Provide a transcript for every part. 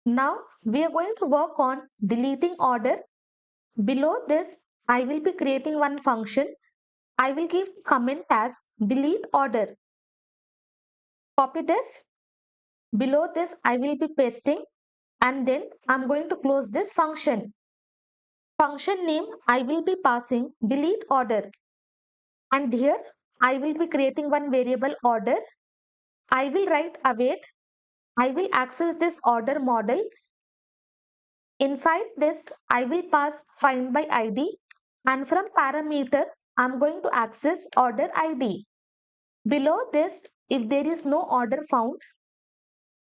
Now we are going to work on deleting order. Below this, I will be creating one function. I will give comment as delete order. Copy this. Below this, I will be pasting and then I'm going to close this function. Function name, I will be passing delete order. And here, I will be creating one variable order. I will write await. I will access this order model. Inside this, I will pass find by ID. And from parameter, I'm going to access order ID. Below this, if there is no order found,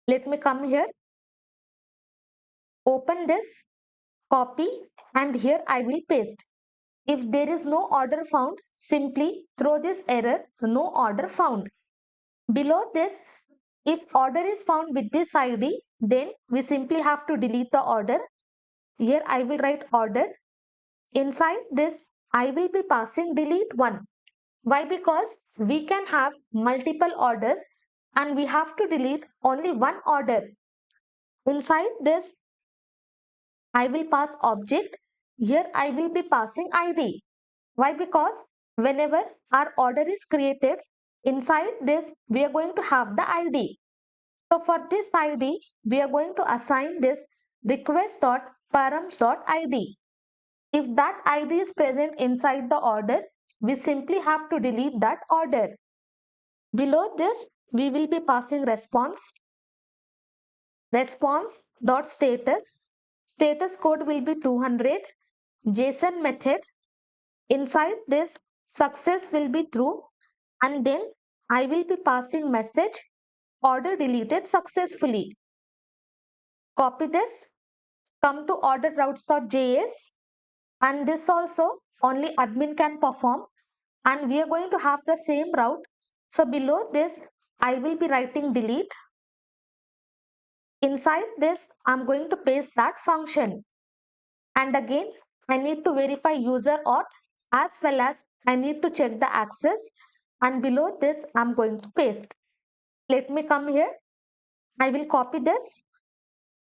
let me come here, open this, copy, and here I will paste. If there is no order found, simply throw this error, no order found. Below this, if order is found with this ID, then we simply have to delete the order. Here I will write order. Inside this, I will be passing delete one. Why? Because we can have multiple orders and we have to delete only one order. Inside this, I will pass object. Here I will be passing ID. Why? Because whenever our order is created, inside this we are going to have the ID. So for this ID, we are going to assign this request.params.id. If that ID is present inside the order, we simply have to delete that order. Below this, we will be passing response.status. Status code will be 200. JSON method. Inside this, success will be true. And then I will be passing message order deleted successfully. Copy this. Come to order routes.js. And this also only admin can perform. And we are going to have the same route. So below this, I will be writing delete. Inside this, I'm going to paste that function. And again, I need to verify user auth as well as I need to check the access. And below this, I'm going to paste. Let me come here. I will copy this.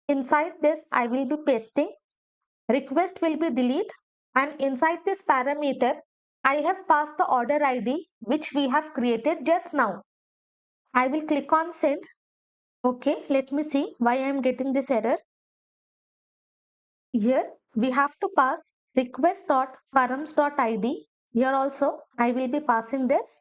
Inside this, I will be pasting. Request will be delete. And inside this parameter, I have passed the order ID which we have created just now. I will click on send. Okay, let me see why I am getting this error. Here we have to pass request.params.id. Here also I will be passing this.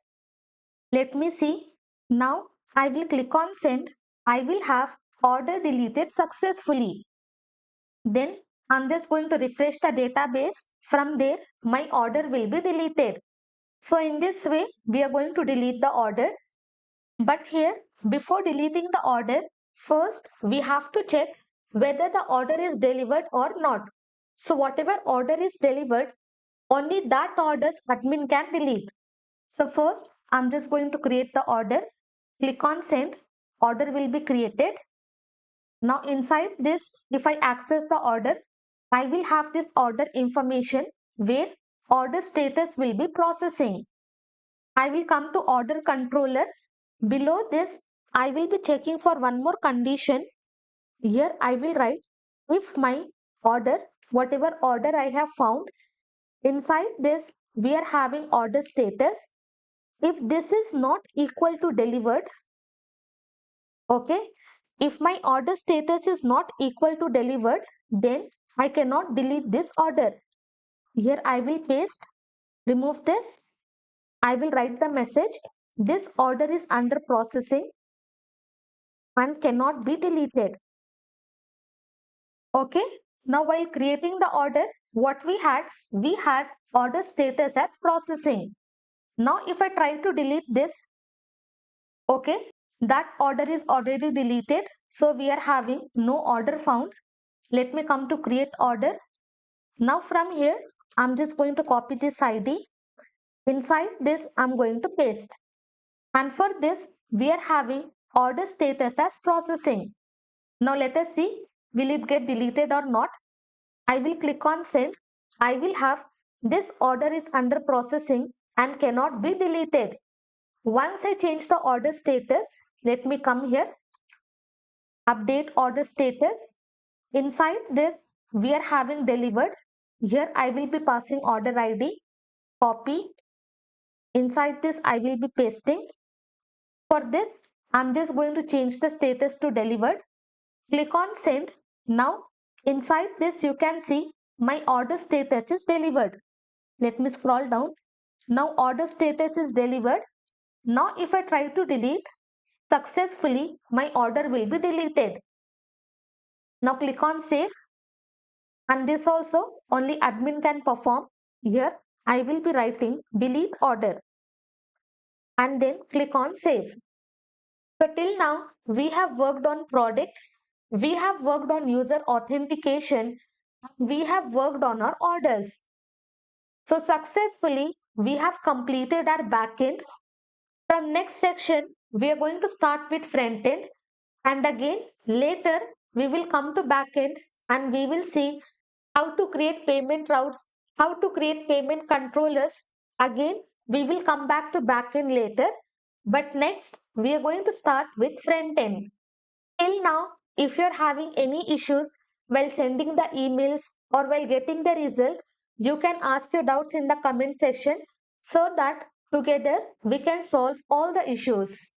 Let me see. Now I will click on send. I will have order deleted successfully. Then I'm just going to refresh the database. From there, my order will be deleted. So in this way, we are going to delete the order. But here, before deleting the order, first we have to check whether the order is delivered or not. So whatever order is delivered, only that orders admin can delete. So first, I'm just going to create the order. Click on send. Order will be created. Now inside this, if I access the order, I will have this order information where order status will be processing. I will come to order controller. Below this, I will be checking for one more condition. Here I will write if my order, whatever order I have found, inside this we are having order status. If this is not equal to delivered, okay, if my order status is not equal to delivered, then I cannot delete this order. Here I will paste, remove this. I will write the message. This order is under processing and cannot be deleted. Okay. Now while creating the order, what we had order status as processing. Now if I try to delete this, okay, that order is already deleted. So we are having no order found. Let me come to create order. Now from here, I'm just going to copy this ID. Inside this, I'm going to paste. And for this, we are having order status as processing. Now let us see, will it get deleted or not? I will click on send. I will have this order is under processing and cannot be deleted. Once I change the order status, let me come here, update order status. Inside this, we are having delivered. Here I will be passing order ID, copy. Inside this, I will be pasting. For this, I'm just going to change the status to delivered. Click on send. Now, inside this, you can see my order status is delivered. Let me scroll down. Now, order status is delivered. Now, if I try to delete successfully, my order will be deleted. Now, click on save. And this also only admin can perform. Here, I will be writing delete order and then click on save. So till now, we have worked on products, we have worked on user authentication, we have worked on our orders. So successfully, we have completed our backend. From next section, we are going to start with front end, and again later we will come to backend and we will see how to create payment routes, how to create payment controllers. Again, we will come back to backend later. But next, we are going to start with front end. Till now, if you're having any issues while sending the emails or while getting the result, you can ask your doubts in the comment section so that together we can solve all the issues.